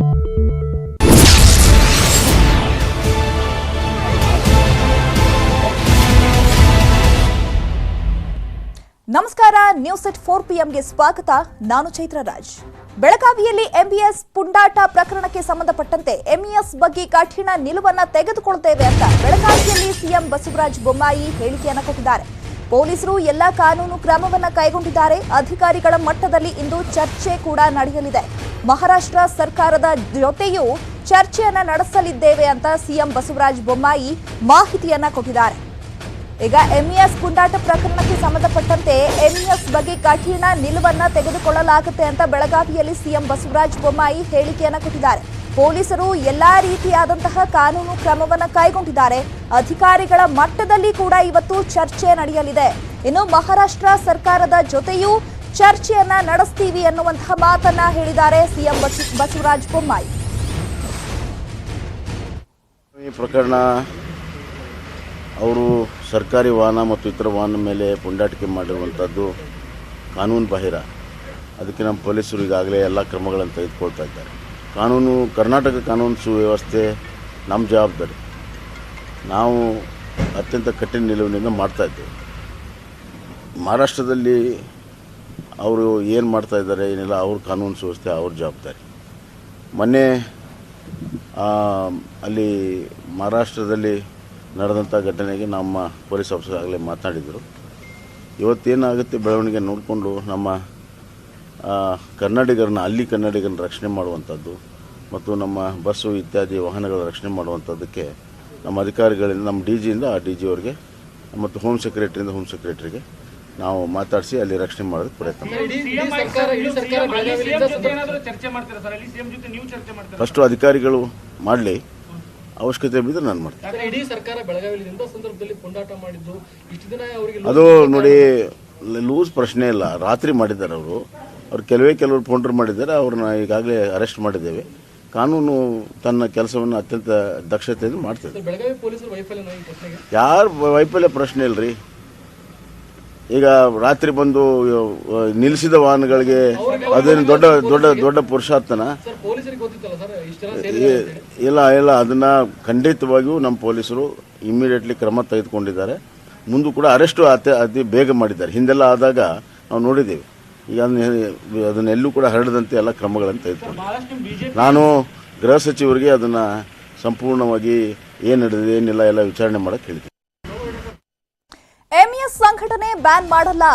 ನಮಸ್ಕಾರ, ನ್ಯೂಸ್ ಎಟ್ 4 PM ಸ್ವಾಗತ. ನಾನು ಚೈತ್ರ ರಾಜ್. ಬೆಳಗಾವಿಯಲ್ಲಿ ಎಂಇಎಸ್ ಪುಂಡಾಟ ಪ್ರಕರಣಕ್ಕೆ ಸಂಬಂಧಪಟ್ಟಂತೆ ಎಂಇಎಸ್ ಬಗ್ಗೆ ಕಠಿಣ ನಿಲುವನ್ನ ತೆಗೆದುಕೊಳ್ಳುತ್ತೇವೆ ಅಂತ ಬೆಳಗಾವಿಯಲ್ಲಿ ಸಿಎಂ ಬಸವರಾಜ ಬೊಮ್ಮಾಯಿ ಹೇಳಿಕೆಯನ್ನು ಕೊಟ್ಟಿದ್ದಾರೆ. ಪೊಲೀಸರು ಎಲ್ಲಾ ಕಾನೂನು ಕ್ರಮವನ್ನ ಕೈಗೊಂಡಿದ್ದಾರೆ. ಅಧಿಕಾರಿಗಳ ಮಟ್ಟದಲ್ಲಿ ಇಂದು ಚರ್ಚೆ ಕೂಡ ನಡೆಯಲಿದೆ. ಮಹಾರಾಷ್ಟ್ರ ಸರ್ಕಾರದ ಜೊತೆಯೂ ಚರ್ಚೆಯನ್ನ ನಡೆಸಲಿದ್ದೇವೆ ಅಂತ ಸಿಎಂ ಬಸವರಾಜ ಬೊಮ್ಮಾಯಿ ಮಾಹಿತಿಯನ್ನ ಕೊಟ್ಟಿದ್ದಾರೆ. ಈಗ ಎಂಇಎಸ್ ಪುಂಡಾಟ ಪ್ರಕರಣಕ್ಕೆ ಸಂಬಂಧಪಟ್ಟಂತೆ ಎಂಇಎಸ್ ಬಗ್ಗೆ ಕಠಿಣ ನಿಲುವನ್ನ ತೆಗೆದುಕೊಳ್ಳಲಾಗುತ್ತೆ ಅಂತ ಬೆಳಗಾವಿಯಲ್ಲಿ ಸಿಎಂ ಬಸವರಾಜ ಬೊಮ್ಮಾಯಿ ಹೇಳಿಕೆಯನ್ನ ಕೊಟ್ಟಿದ್ದಾರೆ. ಪೊಲೀಸರು ಎಲ್ಲಾ ರೀತಿಯಾದಂತಹ ಕಾನೂನು ಕ್ರಮವನ್ನ ಕೈಗೊಂಡಿದ್ದಾರೆ. ಅಧಿಕಾರಿಗಳ ಮಟ್ಟದಲ್ಲಿ ಕೂಡ ಇವತ್ತು ಚರ್ಚೆ ನಡೆಯಲಿದೆ. ಇನ್ನು ಮಹಾರಾಷ್ಟ್ರ ಸರ್ಕಾರದ ಜೊತೆಯೂ ಚರ್ಚೆಯನ್ನ ನಡೆಸ್ತೀವಿ ಅನ್ನುವಂತಹ ಮಾತನ್ನ ಹೇಳಿದ್ದಾರೆ ಸಿಎಂ ಬಸವರಾಜ ಬೊಮ್ಮಾಯಿ. ಈ ಪ್ರಕರಣ ಅವರು ಸರ್ಕಾರಿ ವಾಹನ ಮತ್ತು ಇತರ ವಾಹನ ಮೇಲೆ ಪುಂಡಾಟಿಕೆ ಮಾಡಿರುವಂಥದ್ದು ಕಾನೂನು ಬಾಹಿರ. ಅದಕ್ಕೆ ನಮ್ಮ ಪೊಲೀಸರು ಈಗಾಗಲೇ ಎಲ್ಲ ಕ್ರಮಗಳನ್ನು ತೆಗೆದುಕೊಳ್ತಾ ಇದ್ದಾರೆ. ಕರ್ನಾಟಕ ಕಾನೂನು ಸುವ್ಯವಸ್ಥೆ ನಮ್ಮ ಜವಾಬ್ದಾರಿ. ನಾವು ಅತ್ಯಂತ ಕಠಿಣ ನಿಲುವಿನಿಂದ ಮಾಡ್ತಾಯಿದ್ದೇವೆ. ಮಹಾರಾಷ್ಟ್ರದಲ್ಲಿ ಅವರು ಏನು ಮಾಡ್ತಾಯಿದ್ದಾರೆ ಏನಿಲ್ಲ, ಅವ್ರ ಕಾನೂನು ಸುವ್ಯವಸ್ಥೆ ಅವ್ರ ಜವಾಬ್ದಾರಿ. ಮೊನ್ನೆ ಅಲ್ಲಿ ಮಹಾರಾಷ್ಟ್ರದಲ್ಲಿ ನಡೆದಂಥ ಘಟನೆಗೆ ನಮ್ಮ ಪೊಲೀಸ್ ಆಫೀಸರ್ ಆಗಲೇ ಮಾತನಾಡಿದರು. ಇವತ್ತೇನಾಗುತ್ತೆ ಬೆಳವಣಿಗೆ ನೋಡಿಕೊಂಡು ನಮ್ಮ ಕನ್ನಡಿಗರನ್ನ ರಕ್ಷಣೆ ಮಾಡುವಂಥದ್ದು ಮತ್ತು ನಮ್ಮ ಬಸ್ಸು ಇತ್ಯಾದಿ ವಾಹನಗಳ ರಕ್ಷಣೆ ಮಾಡುವಂಥದ್ದಕ್ಕೆ ನಮ್ಮ ಅಧಿಕಾರಿಗಳಿಂದ, ನಮ್ಮ ಡಿಜಿಯಿಂದ ಡಿಜಿಯವರಿಗೆ ಮತ್ತು ಹೋಮ್ ಸೆಕ್ರೆಟರಿಗೆ ನಾವು ಮಾತಾಡಿಸಿ ಅಲ್ಲಿ ರಕ್ಷಣೆ ಮಾಡೋದಕ್ಕೆ ಪ್ರಯತ್ನ ಫಸ್ಟು ಅಧಿಕಾರಿಗಳು ಮಾಡಲಿ, ಅವಶ್ಯಕತೆ ಬಿದ್ದರೆ ನಾನು ಮಾಡ್ತೀನಿ. ಅದು ನೋಡಿ, ಲೂಸ್ ಪ್ರಶ್ನೆ ಇಲ್ಲ. ರಾತ್ರಿ ಮಾಡಿದ್ದಾರೆ ಅವ್ರು ಕೆಲವರು ಪೌಂಡರ್ ಮಾಡಿದ್ದಾರೆ. ಅವ್ರನ್ನ ಈಗಾಗಲೇ ಅರೆಸ್ಟ್ ಮಾಡಿದ್ದೇವೆ. ಕಾನೂನು ತನ್ನ ಕೆಲಸವನ್ನು ಅತ್ಯಂತ ದಕ್ಷತೆಯಿಂದ ಮಾಡ್ತದೆ. ಯಾರು ವೈಫಲ್ಯ ಪ್ರಶ್ನೆ ಇಲ್ಲರಿ. ಈಗ ರಾತ್ರಿ ಬಂದು ನಿಲ್ಲಿಸಿದ ವಾಹನಗಳಿಗೆ ಅದೇನು ದೊಡ್ಡ ಪುರುಷಾರ್ಥನ ಇಲ್ಲ. ಅದನ್ನ ಖಂಡಿತವಾಗಿಯೂ ನಮ್ಮ ಪೊಲೀಸರು ಇಮಿಡಿಯೇಟ್ಲಿ ಕ್ರಮ ತೆಗೆದುಕೊಂಡಿದ್ದಾರೆ. ಮುಂದೂ ಕೂಡ ಅರೆಸ್ಟು ಅತಿ ಬೇಗ ಮಾಡಿದ್ದಾರೆ. ಹಿಂದೆಲ್ಲ ಆದಾಗ ನಾವು ನೋಡಿದ್ದೇವೆ. ಈಗ ಅದನ್ನೆಲ್ಲೂ ಕೂಡ ಹರಡದಂತೆ ಎಲ್ಲ ಕ್ರಮಗಳನ್ನು ತೆಗೆದುಕೊಂಡಿದ್ದಾರೆ. ನಾನು ಗೃಹ ಸಚಿವರಿಗೆ ಅದನ್ನು ಸಂಪೂರ್ಣವಾಗಿ ಏನು ನಡೆದಿದೆ ಏನಿಲ್ಲ ಎಲ್ಲ ವಿಚಾರಣೆ ಮಾಡೋಕ್ಕೆ ಹೇಳಿದ್ದೀನಿ. ಎಂಇಎಸ್ ಸಂಘಟನೆ ಬ್ಯಾನ್ ಮಾಡಲ್ಲ.